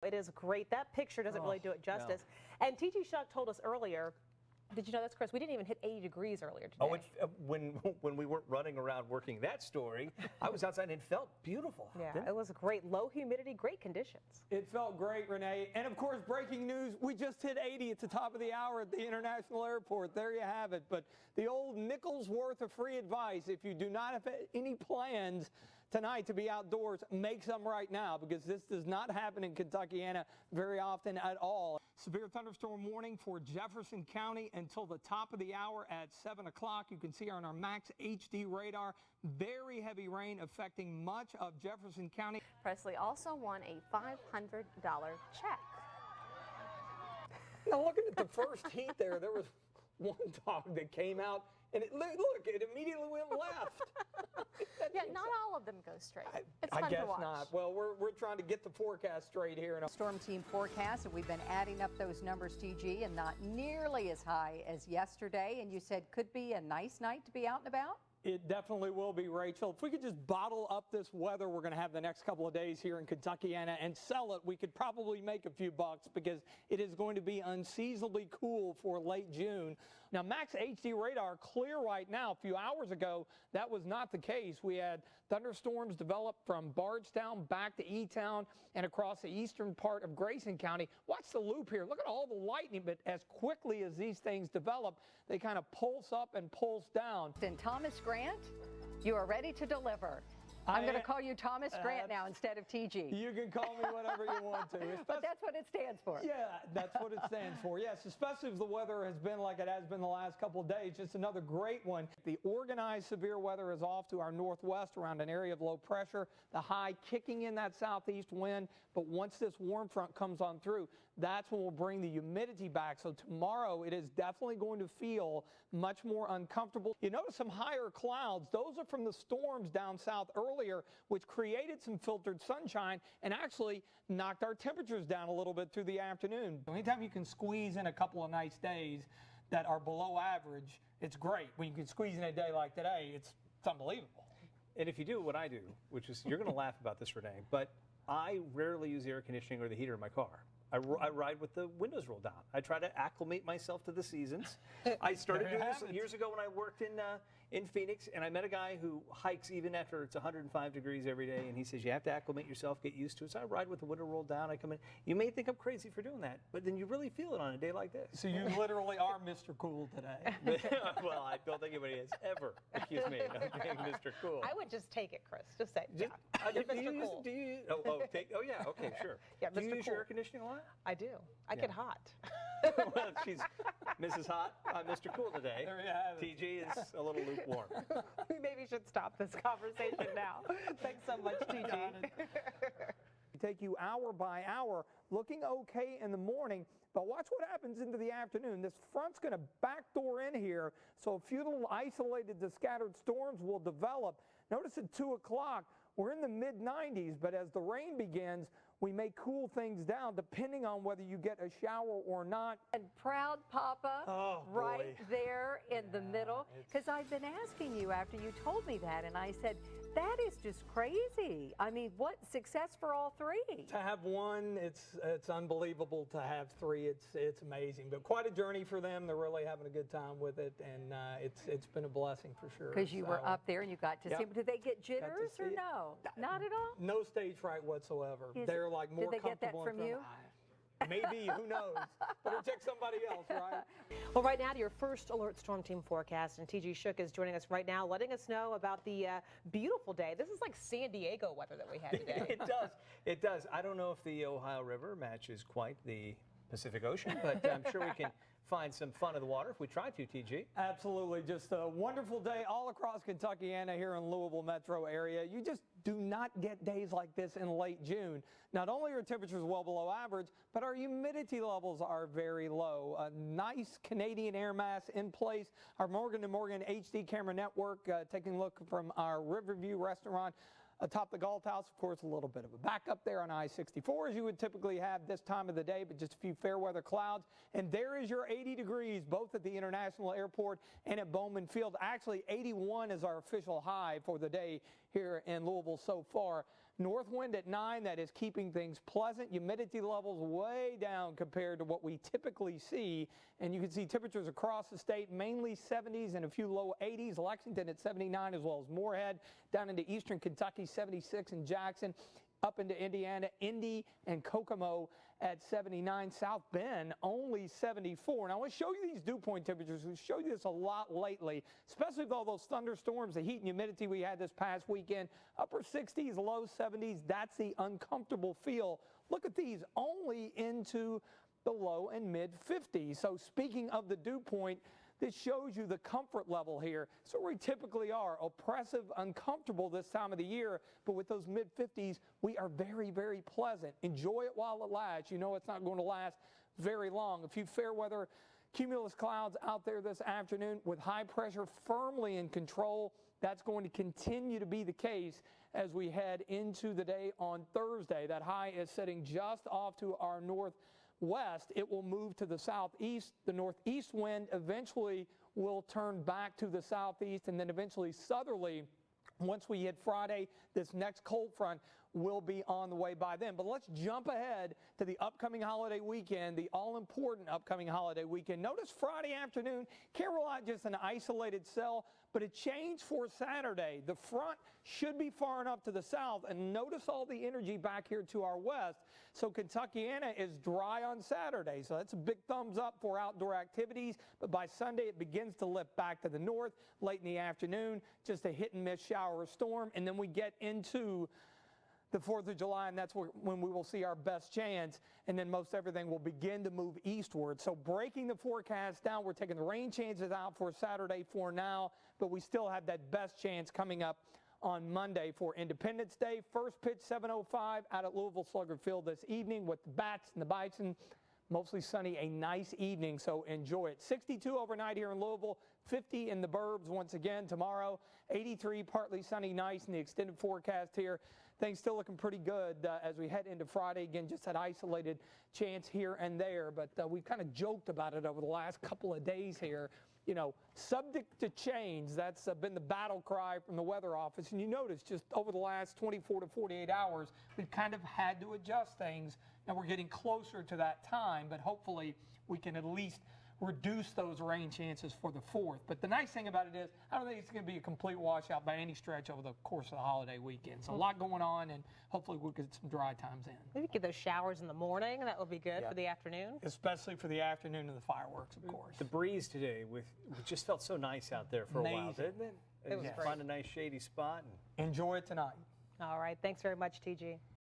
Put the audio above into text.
It is great. That picture doesn't really do it justice. No. And TG Shuck told us earlier, did you know that's Chris? We didn't even hit 80 degrees earlier today. Oh, when we weren't running around working that story, I was outside and it felt beautiful. Yeah, it was great. Low humidity, great conditions. It felt great, Renee. And of course, breaking news, we just hit 80 at the top of the hour at the International Airport. There you have it. But the old nickel's worth of free advice, if you do not have any plans tonight to be outdoors, make some right now, because this does not happen in Kentuckiana very often at all. Severe thunderstorm warning for Jefferson County until the top of the hour at 7 o'clock. You can see on our Max HD radar, very heavy rain affecting much of Jefferson County. Presley also won a $500 check. Now looking at the first heat there was one dog that came out and it immediately went left. Yeah, not all of them go straight. It's I fun guess to watch. not. Well, we're trying to get the forecast straight here. Storm team forecast, and we've been adding up those numbers, TG, and not nearly as high as yesterday. And you said could be a nice night to be out and about? It definitely will be, Rachel. If we could just bottle up this weather we're going to have the next couple of days here in Kentuckiana and sell it, we could probably make a few bucks, because it is going to be unseasonably cool for late June. Now, Max HD radar clear right now. A few hours ago, that was not the case. We had thunderstorms develop from Bardstown back to E-Town and across the eastern part of Grayson County. Watch the loop here. Look at all the lightning, but as quickly as these things develop, they kind of pulse up and pulse down. Then Thomas Grant, you are ready to deliver. I'm going to call you Thomas Grant now instead of TG. You can call me whatever you want to. But that's what it stands for. Yeah, that's what it stands for. Yes, especially if the weather has been like it has been the last couple of days. Just another great one. The organized severe weather is off to our northwest around an area of low pressure. The high kicking in that southeast wind. But once this warm front comes on through, that's when we'll bring the humidity back. So tomorrow it is definitely going to feel much more uncomfortable. You notice some higher clouds. Those are from the storms down south earlier, which created some filtered sunshine and actually knocked our temperatures down a little bit through the afternoon. Anytime you can squeeze in a couple of nice days that are below average, it's great. When you can squeeze in a day like today, it's unbelievable. And if you do what I do, which is, you're going to laugh about this, Renee, but I rarely use the air conditioning or the heater in my car. I ride with the windows rolled down. I try to acclimate myself to the seasons. I started doing this years ago when I worked in Phoenix, and I met a guy who hikes even after it's 105 degrees every day, and he says you have to acclimate yourself, get used to it. So I ride with the window rolled down. I come in. You may think I'm crazy for doing that, but then you really feel it on a day like this. So you literally are Mr. Cool today. Well, I don't think anybody has ever accused me of being Mr. Cool. I would just take it, Chris. Just say, yeah, you're Mr. Cool. Oh, yeah, okay, sure. Yeah, do you Mr. use Cool. your air conditioning a lot? I do. I get hot. Well, she's Mrs. Hot. I'm Mr. Cool today. There you have it. TG is a little lukewarm. We maybe should stop this conversation now. Thanks so much, TG. Take you hour by hour, looking okay in the morning, but watch what happens into the afternoon. This front's going to backdoor in here, so a few little isolated to scattered storms will develop. Notice at 2 o'clock, we're in the mid-90s, but as the rain begins, we may cool things down depending on whether you get a shower or not. And proud Papa right there in the middle, because I've been asking you after you told me that, and I said, that is just crazy. I mean, what success for all three. To have one, it's unbelievable. To have three, it's amazing. But quite a journey for them. They're really having a good time with it, and it's been a blessing for sure. Because you were up there and you got to see them. Did they get jitters or no? Not at all? No stage fright whatsoever. They're like more comfortable. Did they get that from you? Maybe, who knows? Better check somebody else, right? Well, right now to your first alert storm team forecast, and TG Shuck is joining us right now, letting us know about the beautiful day. This is like San Diego weather that we had today. It does. It does. I don't know if the Ohio River matches quite the Pacific Ocean, but I'm sure we can find some fun in the water if we try to, TG. Absolutely. Just a wonderful day all across Kentuckiana here in Louisville metro area. You just do not get days like this in late June. Not only are temperatures well below average, but our humidity levels are very low. A nice Canadian air mass in place. Our Morgan & Morgan HD camera network taking a look from our Riverview restaurant atop the Galt House. Of course, a little bit of a backup there on I-64 as you would typically have this time of the day, but just a few fair weather clouds. And there is your 80 degrees, both at the International Airport and at Bowman Field. Actually, 81 is our official high for the day here in Louisville so far. North wind at 9, that is keeping things pleasant. Humidity levels way down compared to what we typically see. And you can see temperatures across the state, mainly 70s and a few low 80s. Lexington at 79, as well as Moorhead. Down into eastern Kentucky, 76 in Jackson. Up into Indiana, Indy and Kokomo at 79. South Bend only 74. Now, I want to show you these dew point temperatures. We've showed you this a lot lately, especially with all those thunderstorms, the heat and humidity we had this past weekend. Upper 60s, low 70s. That's the uncomfortable feel. Look at these, only into the low and mid 50s. So speaking of the dew point, this shows you the comfort level here. So we typically are oppressive, uncomfortable this time of the year, but with those mid-50s, we are very, very pleasant. Enjoy it while it lasts. You know it's not going to last very long. A few fair weather cumulus clouds out there this afternoon with high pressure firmly in control. That's going to continue to be the case as we head into the day on Thursday. That high is sitting just off to our northwest. It will move to the southeast. The northeast wind eventually will turn back to the southeast and then eventually southerly. Once we hit Friday, this next cold front will be on the way by then. But let's jump ahead to the upcoming holiday weekend, the all-important upcoming holiday weekend. Notice Friday afternoon, can't rely just an isolated cell, but a change for Saturday. The front should be far enough to the south, and notice all the energy back here to our west. So Kentuckiana is dry on Saturday, so that's a big thumbs up for outdoor activities. But by Sunday, it begins to lift back to the north late in the afternoon, just a hit-and-miss shower or storm, and then we get into the 4th of July, and that's when we will see our best chance, and then most everything will begin to move eastward. So breaking the forecast down, we're taking the rain chances out for Saturday for now, but we still have that best chance coming up on Monday for Independence Day. First pitch 7:05 out at Louisville Slugger Field this evening with the Bats and the Bison. Mostly sunny, a nice evening, so enjoy it. 62 overnight here in Louisville, 50 in the burbs once again tomorrow. 83, partly sunny, nice in the extended forecast here. Things still looking pretty good as we head into Friday. Again, just that isolated chance here and there, but we've kind of joked about it over the last couple of days here. You know, subject to change, that's been the battle cry from the weather office. And you notice just over the last 24 to 48 hours, we've kind of had to adjust things, and we're getting closer to that time, but hopefully we can at least reduce those rain chances for the 4th. But the nice thing about it is, I don't think it's going to be a complete washout by any stretch over the course of the holiday weekend. So a lot going on, and hopefully we'll get some dry times in. Maybe get those showers in the morning. That would be good for the afternoon. Especially for the afternoon and the fireworks, of course. The breeze today, it just felt so nice out there for a while, didn't it? It was great. Find a nice shady spot. And enjoy it tonight. All right. Thanks very much, TG.